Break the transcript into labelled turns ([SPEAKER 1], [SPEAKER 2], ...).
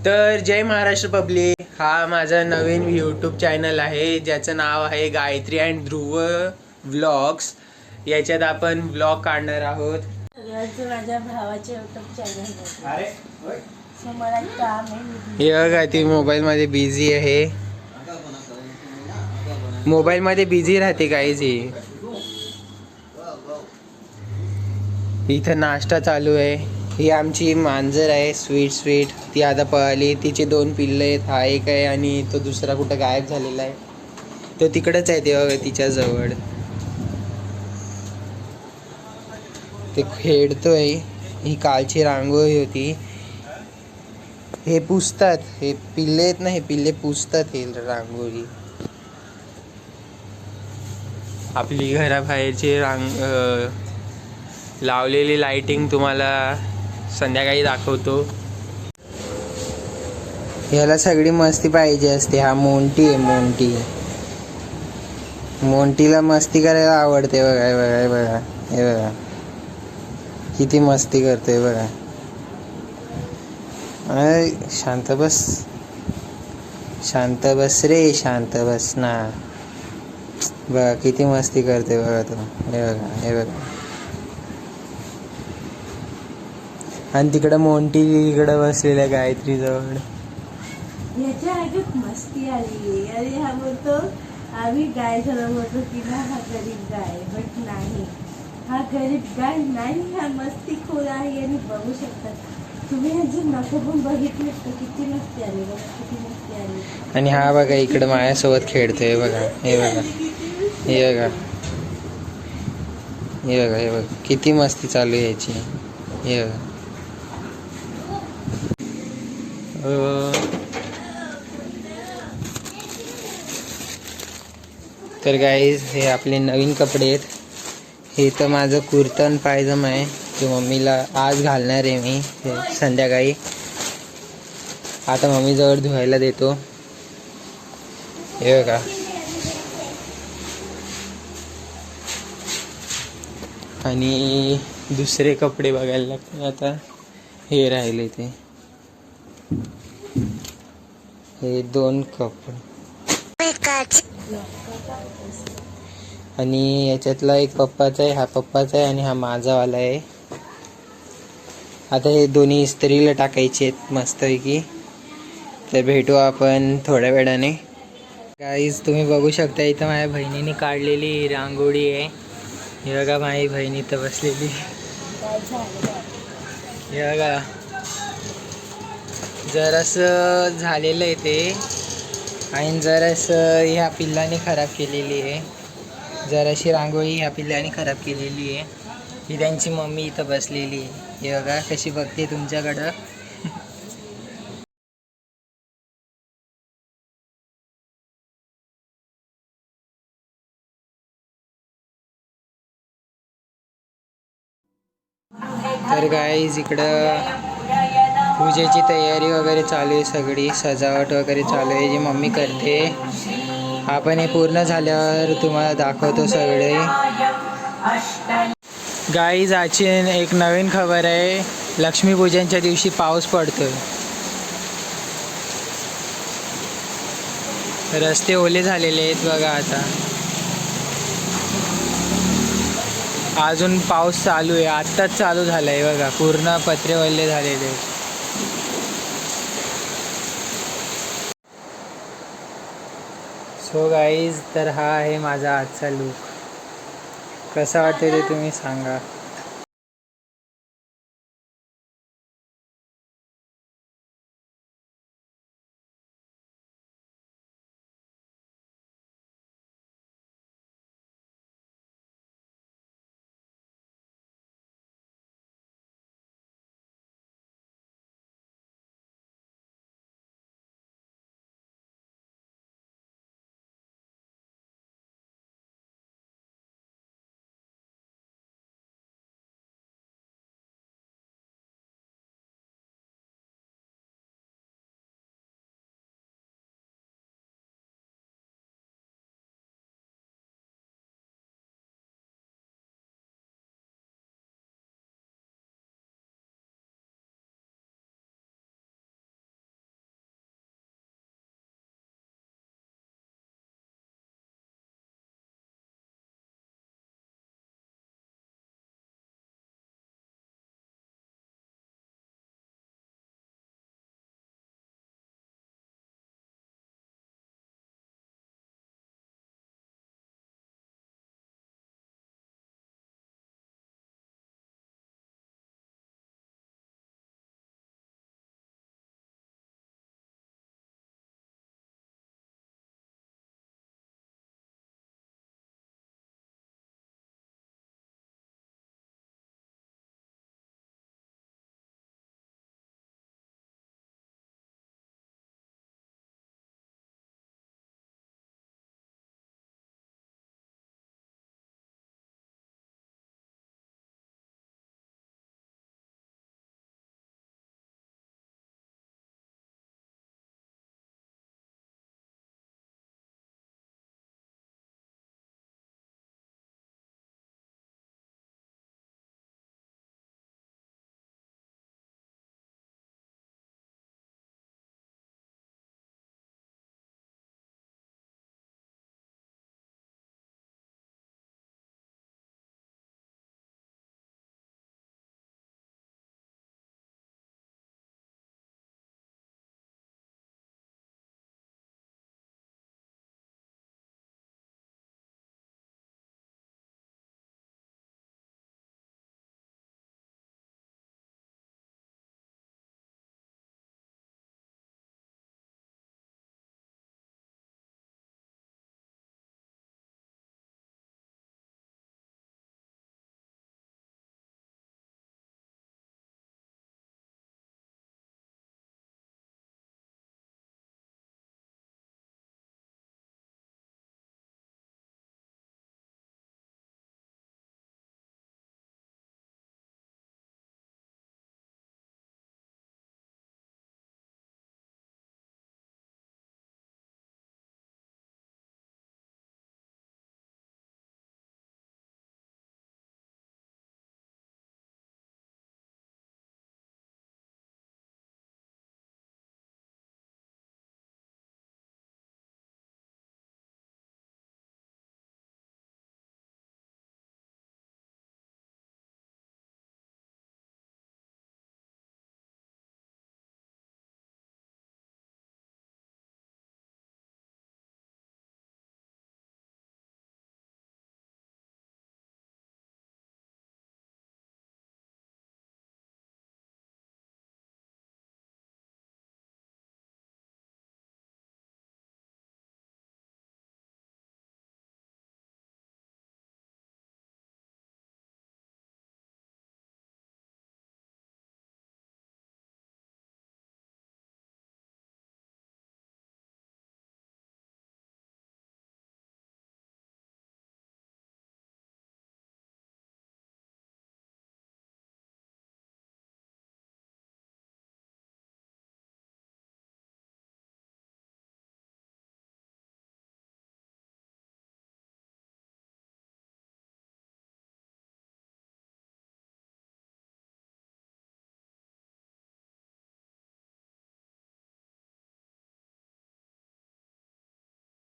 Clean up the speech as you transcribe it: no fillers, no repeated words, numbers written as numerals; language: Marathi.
[SPEAKER 1] तर जय महाराष्ट्र पब्लिक, हा माझा नवीन यूट्यूब चॅनल आहे ज्याचं नाव आहे गायत्री अँड ध्रुव व्लॉग्स. याच्यात आपण व्लॉग काढणार आहोत.
[SPEAKER 2] माझ्या भावाचे यूट्यूब चॅनल आहे. मला काम आहे.
[SPEAKER 1] हे बघा ती मोबाईलमध्ये बिझी आहे. मोबाईलमध्ये बिझी राहते काहीच. इथं नाश्ता चालू आहे. ही आमची मांजर आहे स्वीट. ती आता पळाली. तिचे 2 पिल्लं आहेत. हा एक आहे आणि तो दुसरा कुठं गायब झालेला आहे. तो तिकडंच आहे तेव्हा तिच्या जवळ. ते खेळतोय. ही कालची रांगोळी होती. हे पुसतात. हे पिल्ले आहेत ना, हे पिल्ले पुसतात हे रांगोळी. आपली घराबाहेरची लावलेली लाइटिंग तुम्हाला संध्याकाळी दाखवतो. याला सगळी मस्ती पाहिजे असते. हा मोंटी आहे. मोंटीला मस्ती करायला आवडते. बघा हे बघा किती मस्ती करतोय बघा. शांत बस रे, शांत बस ना. बघा किती मस्ती करते बघा तो. हे बघा आणि तिकडं मोंटी इकडं बसलेल्या गायत्री जवळ.
[SPEAKER 2] याच्या आगीत मस्ती आली. अरे हा बोलतो आम्ही गाय झाला, बोलतो की ना हा गरीब गाय. बट नाही, हा गरीब गाय नाही, हा मस्ती खोर आहे. आणि बघू शकतात तुम्ही ह्याची नखं पण बघितले किती मस्ती आली. किती मस्ती आली.
[SPEAKER 1] आणि हा बघा इकडं माझ्यासोबत खेळतोय बघा. हे बघा किती मस्ती चालू आहे याची. हे बघा. तर गाईज हे आपले नवीन कपडे आहेत. हे तर माझं कुर्ता आणि पायजमा आहे. ते मम्मीला आज घालणार आहे मी संध्याकाळी. आता मम्मीजवळ धुवायला देतो. हे बघा. आणि दुसरे कपडे बघायला लागते. आता हे राहिले ते हे 2 कपडे आणि याच्यातला एक पप्पाचा आहे. हा पप्पाचा आहे आणि हा माझावाला आहे. आता हे दोन्ही इस्त्रीला टाकायचे आहेत मस्तपैकी. तर भेटू आपण थोड्या वेळाने. गाईज तुम्ही बघू शकता इथं माझ्या बहिणीने काढलेली रांगोळी आहे. हे बघा माझी बहीण इथं बसलेली. हे बघा जरासं झालेलं आहे ते. आणि जरासं ह्या पिल्लाने खराब केलेली आहे. जराशी रांगोळी ह्या पिल्लाने खराब केलेली आहे. ही त्यांची मम्मी इथं बसलेली आहे. हे बघा कशी बघते तुमच्याकडं. तर गाईज इकडं पूजेची तयारी वगैरे चालू आहे. सगळी सजावट वगैरे चालू आहे जी मम्मी करते. आपण हे पूर्ण झाल्यावर तुम्हाला दाखवतो सगळे. गाईज आजची एक नवीन खबर आहे. लक्ष्मीपूजनच्या दिवशी पाऊस पडतोय. रस्ते ओले झालेले आहेत बघा. आता अजून पाऊस चालू आहे. आत्ताच चालू झाला आहे बघा. पूर्ण पत्रे वल्ले झालेले. सो गाईज तर हा आहे माझा आजचा लूक. कसा वाटतो ते तुम्ही सांगा.